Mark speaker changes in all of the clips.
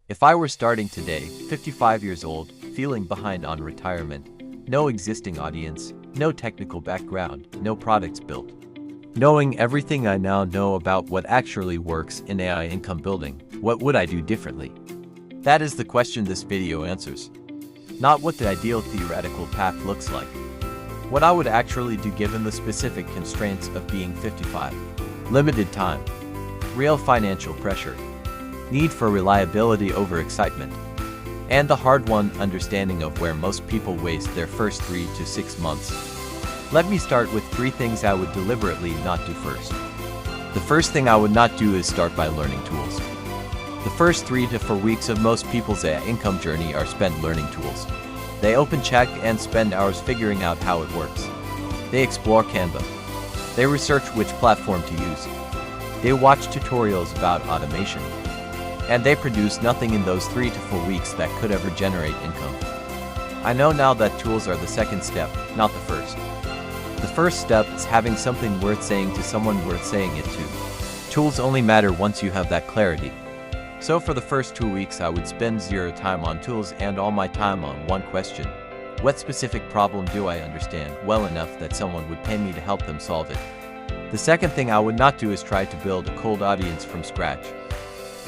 Speaker 1: If I were starting today, 55 years old, feeling behind on retirement, no existing audience, no technical background, no products built, knowing everything I now know about what actually works in AI income building, what would I do differently? That is the question this video answers. Not what the ideal theoretical path looks like. What I would actually do given the specific constraints of being 55. Limited time. Real financial pressure. Need for reliability over excitement. And the hard one, understanding of where most people waste their first 3 to 6 months. Let me start with 3 things I would deliberately not do first. The first thing I would not do is start by learning tools. The first 3 to 4 weeks of most people's AI income journey are spent learning tools. They open check and spend hours figuring out how it works. They explore Canva. They research which platform to use. They watch tutorials about automation. And they produce nothing in those 3 to 4 weeks that could ever generate income. I know now that tools are the second step, not the first. The first step is having something worth saying to someone worth saying it to. Tools only matter once you have that clarity. So for the first 2 weeks I would spend 0 time on tools and all my time on one question. What specific problem do I understand well enough that someone would pay me to help them solve it? The second thing I would not do is try to build a cold audience from scratch.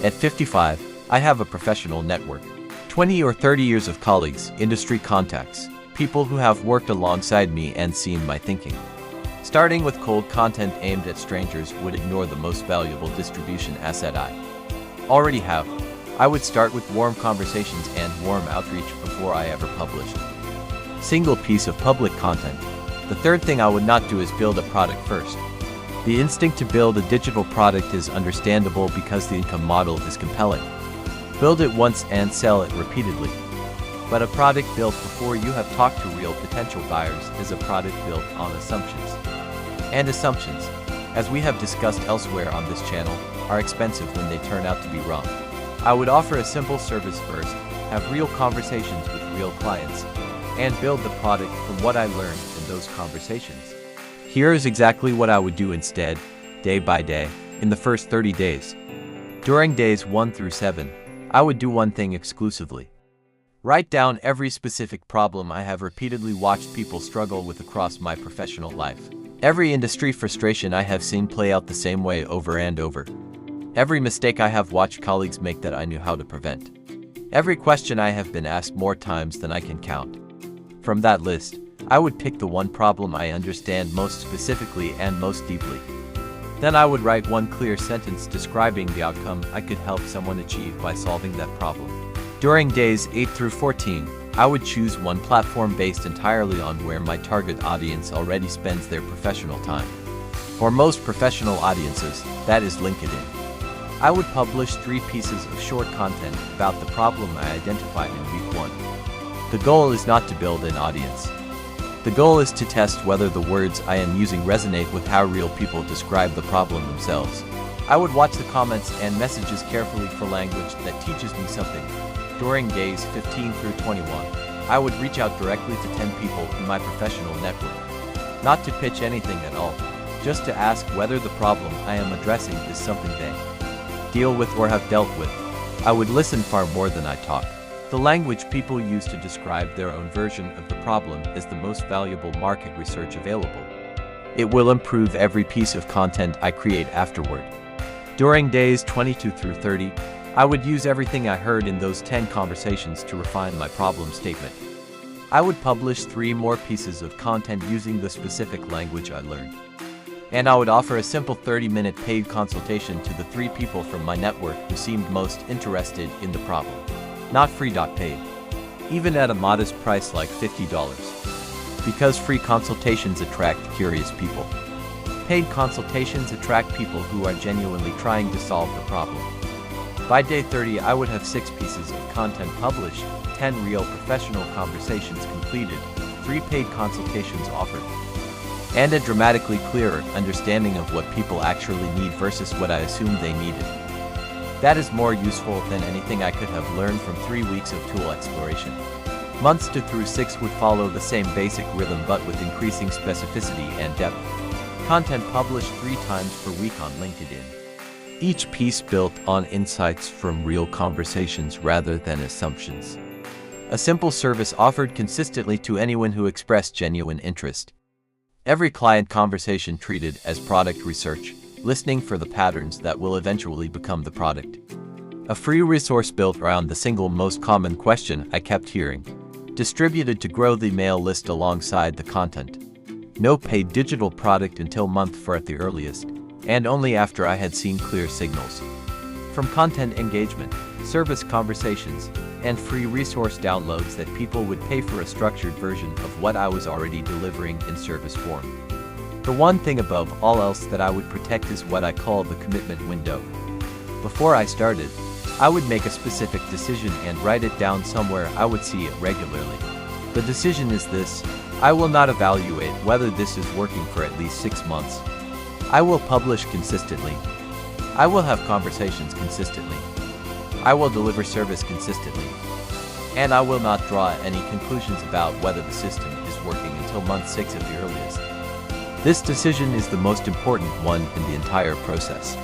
Speaker 1: At 55, I have a professional network. 20 or 30 years of colleagues, industry contacts, people who have worked alongside me and seen my thinking. Starting with cold content aimed at strangers would ignore the most valuable distribution asset I already have. I would start with warm conversations and warm outreach before I ever published single piece of public content. The third thing I would not do is build a product first. The instinct to build a digital product is understandable because the income model is compelling. Build it once and sell it repeatedly. But a product built before you have talked to real potential buyers is a product built on assumptions. And assumptions, as we have discussed elsewhere on this channel, are expensive when they turn out to be wrong. I would offer a simple service first, have real conversations with real clients, and build the product from what I learned in those conversations. Here is exactly what I would do instead, day by day, in the first 30 days. During days 1 through 7, I would do one thing exclusively. Write down every specific problem I have repeatedly watched people struggle with across my professional life. Every industry frustration I have seen play out the same way over and over. Every mistake I have watched colleagues make that I knew how to prevent. Every question I have been asked more times than I can count. From that list, I would pick the one problem I understand most specifically and most deeply. Then I would write one clear sentence describing the outcome I could help someone achieve by solving that problem. During days 8 through 14, I would choose one platform based entirely on where my target audience already spends their professional time. For most professional audiences, that is LinkedIn. I would publish 3 pieces of short content about the problem I identified in week 1. The goal is not to build an audience. The goal is to test whether the words I am using resonate with how real people describe the problem themselves. I would watch the comments and messages carefully for language that teaches me something. During days 15 through 21, I would reach out directly to 10 people in my professional network. Not to pitch anything at all, just to ask whether the problem I am addressing is something they deal with or have dealt with. I would listen far more than I talk. The language people use to describe their own version of the problem is the most valuable market research available. It will improve every piece of content I create afterward. During days 22 through 30, I would use everything I heard in those 10 conversations to refine my problem statement. I would publish 3 more pieces of content using the specific language I learned. And I would offer a simple 30-minute paid consultation to the 3 people from my network who seemed most interested in the problem. Not free. Paid. Even at a modest price like $50. Because free consultations attract curious people. Paid consultations attract people who are genuinely trying to solve the problem. By day 30, I would have 6 pieces of content published, 10 real professional conversations completed, 3 paid consultations offered, and a dramatically clearer understanding of what people actually need versus what I assumed they needed. That is more useful than anything I could have learned from 3 weeks of tool exploration. Months 2 through 6 would follow the same basic rhythm but with increasing specificity and depth. Content published 3 times per week on LinkedIn. Each piece built on insights from real conversations rather than assumptions. A simple service offered consistently to anyone who expressed genuine interest. Every client conversation treated as product research, listening for the patterns that will eventually become the product. A free resource built around the single most common question I kept hearing, distributed to grow the email list alongside the content. No paid digital product until month 4 at the earliest, and only after I had seen clear signals. From content engagement, service conversations, and free resource downloads that people would pay for a structured version of what I was already delivering in service form. The one thing above all else that I would protect is what I call the commitment window. Before I started, I would make a specific decision and write it down somewhere I would see it regularly. The decision is this: I will not evaluate whether this is working for at least 6 months. I will publish consistently. I will have conversations consistently. I will deliver service consistently. And I will not draw any conclusions about whether the system is working until month 6 at the earliest. This decision is the most important one in the entire process.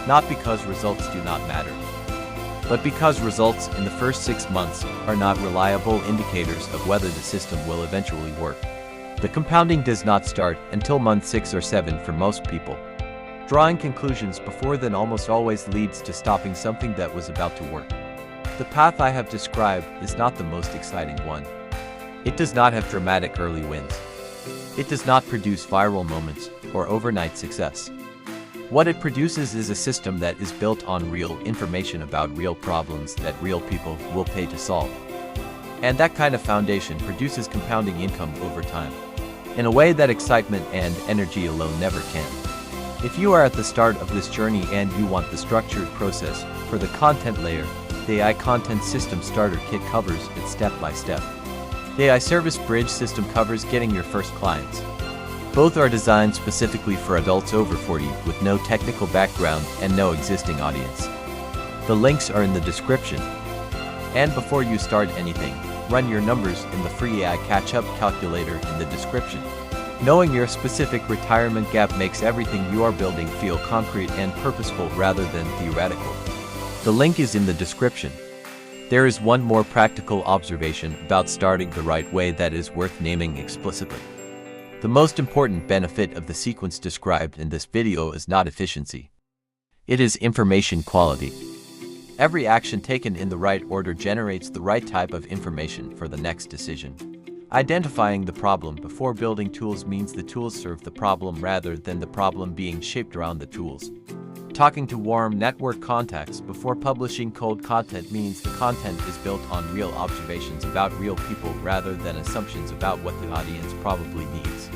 Speaker 1: Not because results do not matter, but because results in the first 6 months are not reliable indicators of whether the system will eventually work. The compounding does not start until month 6 or 7 for most people. Drawing conclusions before then almost always leads to stopping something that was about to work. The path I have described is not the most exciting one. It does not have dramatic early wins. It does not produce viral moments or overnight success. What it produces is a system that is built on real information about real problems that real people will pay to solve. And that kind of foundation produces compounding income over time, in a way that excitement and energy alone never can. If you are at the start of this journey and you want the structured process for the content layer, the AI Content System Starter Kit covers it step by step. The AI Service Bridge System covers getting your first clients. Both are designed specifically for adults over 40 with no technical background and no existing audience. The links are in the description. And before you start anything, run your numbers in the free AI Catch-Up calculator in the description. Knowing your specific retirement gap makes everything you are building feel concrete and purposeful rather than theoretical. The link is in the description. There is one more practical observation about starting the right way that is worth naming explicitly. The most important benefit of the sequence described in this video is not efficiency. It is information quality. Every action taken in the right order generates the right type of information for the next decision. Identifying the problem before building tools means the tools serve the problem rather than the problem being shaped around the tools. Talking to warm network contacts before publishing cold content means the content is built on real observations about real people rather than assumptions about what the audience probably needs.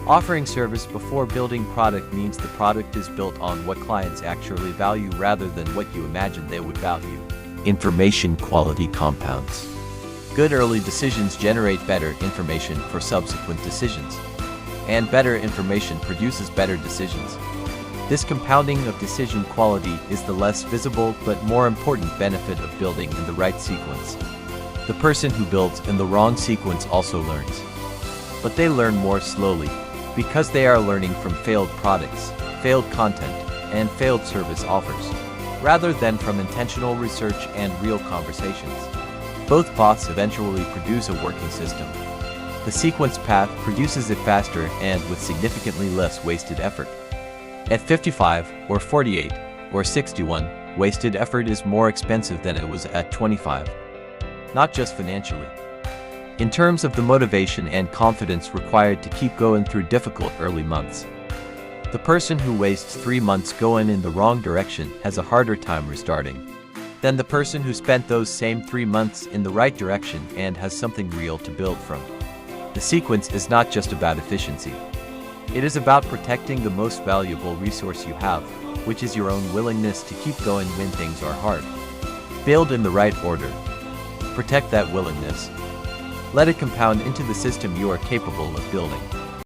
Speaker 1: Offering service before building product means the product is built on what clients actually value rather than what you imagine they would value. Information quality compounds. Good early decisions generate better information for subsequent decisions. And better information produces better decisions. This compounding of decision quality is the less visible but more important benefit of building in the right sequence. The person who builds in the wrong sequence also learns. But they learn more slowly, because they are learning from failed products, failed content, and failed service offers, rather than from intentional research and real conversations. Both paths eventually produce a working system. The sequence path produces it faster and with significantly less wasted effort. At 55, or 48, or 61, wasted effort is more expensive than it was at 25. Not just financially. In terms of the motivation and confidence required to keep going through difficult early months. The person who wastes 3 months going in the wrong direction has a harder time restarting than the person who spent those same 3 months in the right direction and has something real to build from. The sequence is not just about efficiency. It is about protecting the most valuable resource you have, which is your own willingness to keep going when things are hard. Build in the right order. Protect that willingness. Let it compound into the system you are capable of building.